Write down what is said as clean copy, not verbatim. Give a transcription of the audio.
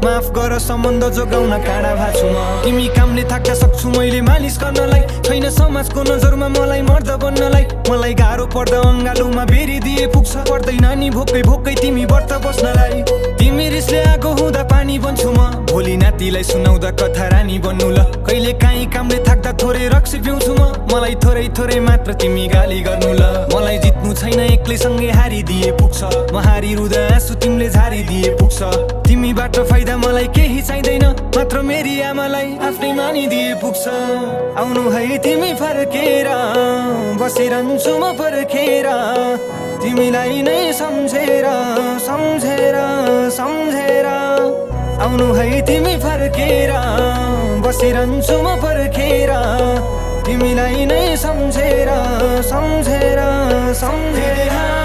माफ गर सम्बन्ध जोगाउन काँडा भाछु म तिमी कामले थाक्न सक्छु मैले मालिस गर्नलाई छैन समाजको नजरमा मलाई मर्द बन्नलाई मलाई गाह्रो पर्दा अङ्गालोमा बेरी दिए पुग्छ पर्दैन नि भोकै भोकै तिमी व्रत बस्नलाई तिमी रिसले आगो हुँदा पानी बन्छु म भोलि नातिलाई सुनाउँदा कथा रानी बन्नु ल कहिले काहीँ कामले थाक्दा थोरै रक्सी पिउँछु म मलाई थोरै थोरै मात्र तिमी गाली गर्नु ल मलाई जित्नु छैन एक्लै सँगै हारिदिए पुग्छ म हारिरुँदा आँसु तिमीले झारिदिए पुग्छ तिमीबाट फाइदा मलाई केही चाहिँदैन मात्र मेरी आमालाई आफ्नै मानिदिए पुग्छ आउनु है तिमी फर्केर बसिरहन्छु म पर्खेर तिमीलाई नै सम्झेर सम्झेर सम्झेर आउनु है तिमी फर्केर बसिरहन्छु म पर्खेर तिमीलाई नै सम्झेर सम्झेर सम्झेर